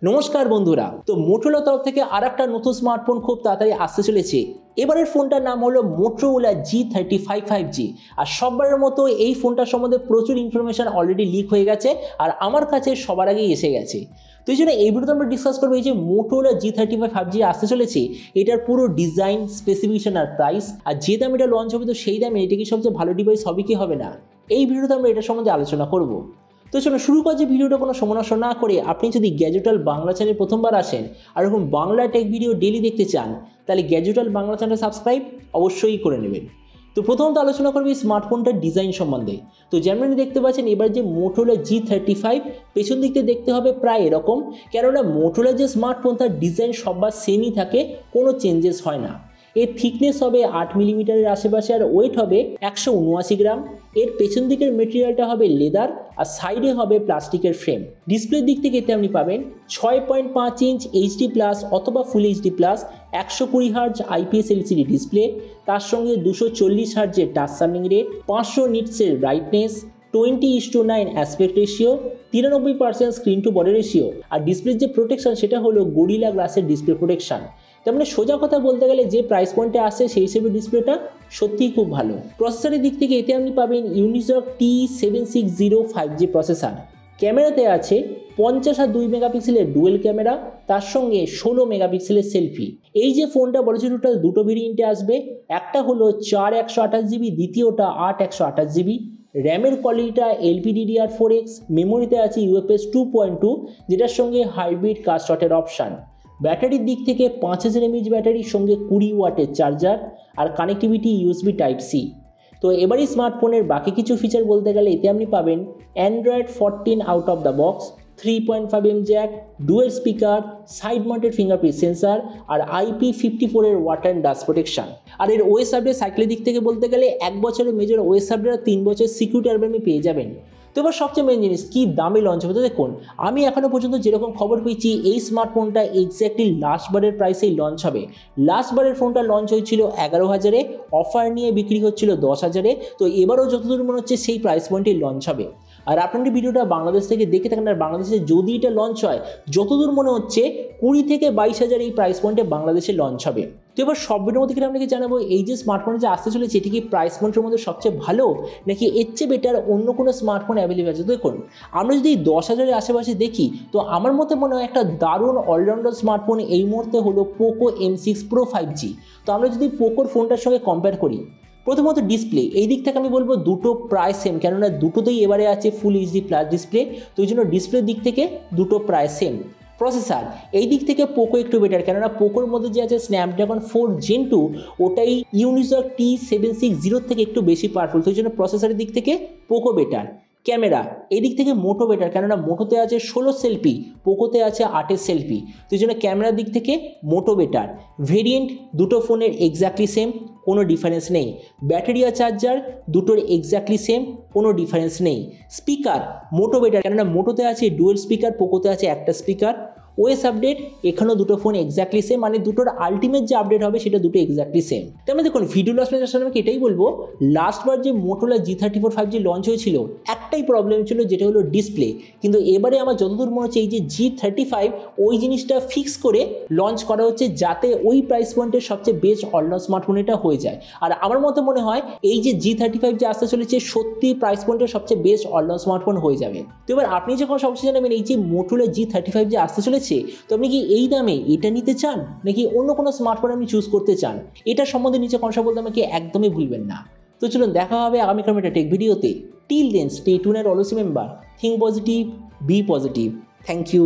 নমস্কার বন্ধুরা, তো মোটোরোলা তরফ থেকে আরেকটা নতুন স্মার্টফোন খুব তাড়াতাড়ি আসতে চলেছে। এবারের ফোনটার নাম হলো মোটোরোলা G35 5G। আর সববারের মতো এই ফোনটার সম্বন্ধে প্রচুর ইনফরমেশন অলরেডি লিক হয়ে গেছে আর আমার কাছে সবার আগেই এসে গেছে। তো এই জন্য এই ভিডিওতে আমরা ডিসকাস করবো এই যে মোটোরোলা G35 5G আসতে চলেছে, এটার পুরো ডিজাইন, স্পেসিফিকেশন আর প্রাইস, আর যে দামে এটা লঞ্চ হবে তো সেই দামে এটা কি সবচেয়ে ভালো ডিভাইস হবে কি হবে না, এই ভিডিওতে আমরা এটা সম্বন্ধে আলোচনা করবো। তো চলো শুরু করছি ভিডিওটা কোনো সময় নষ্ট না করে। আপনি যদি গ্যাজেটাল বাংলা চ্যানেল প্রথমবার আসেন আর এরকম বাংলা টেক ভিডিও ডেলি দেখতে চান, তাহলে গ্যাজেটাল বাংলা চ্যানেল সাবস্ক্রাইব অবশ্যই করে নেবেন। তো প্রথমত আলোচনা করবি স্মার্টফোনটার ডিজাইন সম্বন্ধে। তো যেমন দেখতে পাচ্ছেন এবার যে মোটোরোলা G35 পেছন দিক থেকে দেখতে হবে প্রায় এরকম, কেননা মোটোরোলা যে স্মার্টফোন তার ডিজাইন সববার সেমই থাকে, কোনো চেঞ্জেস হয় না। এর থিকনেস হবে 8 মিলিমিটারের আশেপাশে আর ওয়েট হবে 179 গ্রাম। এর পেছন দিকের মেটেরিয়ালটা হবে লেদার আর সাইডে হবে প্লাস্টিকের ফ্রেম। ডিসপ্লের দিক থেকে এতে আপনি পাবেন 6.5 ইঞ্চ HD+ অথবা full HD+, 120 hertz IPS LCD display, তার সঙ্গে 240 হার্জের টাচ সার্ভিং রেট, 500 নিটসের brightness, 20:9 aspect ratio, 93% screen to body ratio. আর ডিসপ্লের যে প্রোটেকশন সেটা হলো গরিলা গ্লাসের ডিসপ্লে প্রোটেকশন। তার মানে সোজা কথা বলতে গেলে যে প্রাইস পয়েন্টে আসছে সেই হিসেবে ডিসপ্লেটা সত্যিই খুব ভালো। প্রসেসরের দিক থেকে এতে আপনি পাবেন ইউনিসক T760 5G প্রসেসর। ক্যামেরাতে আছে 50 আর 2 মেগাপিক্সেলের ডুয়েল ক্যামেরা, তার সঙ্গে 16 মেগাপিক্সেলের সেলফি। এই যে ফোনটা বলেছে টোটাল দুটো ভেরিয়েন্টে আসবে, একটা হলো 4 128GB, দ্বিতীয়টা 8 128GB। র্যামের কোয়ালিটিটা LPDDR4X, মেমোরিতে আছে UFS 2.2 যেটার সঙ্গে হাইব্রিড কাস্টটের অপশান। ব্যাটারির দিক থেকে 5000 mAh ব্যাটারির সঙ্গে 20 ওয়াটের চার্জার আর কানেক্টিভিটি USB Type-C। তো এবারই স্মার্টফোনের বাকি কিছু ফিচার বলতে গেলে এতে আপনি পাবেন Android 14 out of the box, 3.5mm jack, dual speaker, side mounted fingerprint sensor আর IP54 এর ওয়াটার অ্যান্ড ডাস্ট প্রোটেকশন। আর এর ওএস আপডেট সাইকেলের দিক থেকে বলতে গেলে 1 বছরের মেজর ওএস আপডেট আর 3 বছরের সিকিউরিটি আপডেট পেয়ে যাবেন। তো এবার সবচেয়ে মেন জিনিস, কী দামে লঞ্চ হবে। তো দেখুন, আমি এখনও পর্যন্ত যেরকম খবর পেয়েছি এই স্মার্টফোনটা এক্স্যাক্টলি লাস্টবারের প্রাইসেই লঞ্চ হবে। লাস্টবারের ফোনটা লঞ্চ হয়েছিল 11,000-এ, অফার নিয়ে বিক্রি হচ্ছিল 10,000-এ। তো এবারও যতদূর মনে হচ্ছে সেই প্রাইস পয়েন্টেই লঞ্চ হবে। আর আপনার ভিডিওটা বাংলাদেশ থেকে দেখে থাকেন, আর বাংলাদেশে যদি এটা লঞ্চ হয় যতদূর মনে হচ্ছে 20 থেকে 22,000 এই প্রাইস পয়েন্টে বাংলাদেশে লঞ্চ হবে। তো এবার সব ভিডিওর মধ্যে থেকে আপনাকে জানাবো এই যে স্মার্টফোন যে আসতে চলেছে এটি কি প্রাইস পয়েন্টের মধ্যে সবচেয়ে ভালো নাকি এর চেয়ে বেটার অন্য কোনো স্মার্টফোন অ্যাভেলেবেল আছে। দেখুন, আমরা যদি 10,000-এর আশেপাশে দেখি তো আমার মতে মনে হয় একটা দারুণ অলরাউন্ডার স্মার্টফোন এই মুহূর্তে হলো পোকো M6 Pro 5G। তো আমরা যদি পোকোর ফোনটার সঙ্গে কম্পেয়ার করি, প্রথমত ডিসপ্লে এই দিক থেকে আমি বলবো দুটো প্রায় সেম, কেননা দুটোতেই এবারে আছে ফুল HD+ ডিসপ্লে, তো এই জন্য ডিসপ্লের দিক থেকে দুটো প্রায় সেম। প্রসেসর এই দিক থেকে পোকো একটু বেটার, কেননা পোকোর মধ্যে যে আছে স্ন্যাপড্রাগন 4 Gen 2 ওটাই ইউনিসক T760 থেকে একটু বেশি পাওয়ারফুল, তো এই জন্য প্রসেসরের দিক থেকে পোকো বেটার। ক্যামেরা এই দিক থেকে মোটো বেটার, কেননা মোটোতে আছে 16 সেলফি, পোকোতে আছে 8 সেলফি, তো এই জন্য ক্যামেরার দিক থেকে মোটো বেটার। ভেরিয়েন্ট দুটো ফোনের এক্স্যাক্টলি সেম, কোনো ডিফারেন্স নেই। ব্যাটারি আর চার্জার দুটোর এক্স্যাক্টলি সেম, কোনো ডিফারেন্স নেই। স্পিকার মোটো বেটার, কেননা মোটোতে আছে ডুয়েল স্পিকার, পোকোতে আছে একটা স্পিকার। ওএস আপডেট এখানেও দুটো ফোন এক্স্যাক্টলি সেম, মানে দুটোর আলটিমেট যে আপডেট হবে সেটা দুটো এক্স্যাক্টলি সেম। তার মানে দেখুন, ভিডিও লস মেজার আমাকে এটাই বলবো, লাস্টবার যে মোটোরোলা G34 5G লঞ্চ হয়েছিল একটাই প্রবলেম ছিল, যেটা হলো ডিসপ্লে। কিন্তু এবারে আমার যতদূর মনে হচ্ছে এই যে G35 ওই জিনিসটা ফিক্স করে লঞ্চ করা হচ্ছে, যাতে ওই প্রাইস পয়েন্টের সবচেয়ে বেস্ট অলরাউন্ড স্মার্টফোন এটা হয়ে যায়। আর আমার মতে মনে হয় এই যে G35 যে আসতে চলেছে সত্যি প্রাইস পয়েন্টের সবচেয়ে বেস্ট অলরাউন্ড স্মার্টফোন হয়ে যাবে। তো এবার আপনি যখন সবচেয়ে জানাবেন এই যে মোটোরোলা G35 যে আসতে চলেছে, তো আপনি কি এই দামে এটা নিতে চান নাকি অন্য কোনো স্মার্টফোন আপনি চুজ করতে চান, এটা সম্বন্ধে নিচে কনসা বলতে আমাকে একদমই ভুলবেন না। তো চলুন দেখা হবে আগামীকাল একটা টেক ভিডিওতে। Till then stay tuned, always remember, think positive, be positive. Thank you.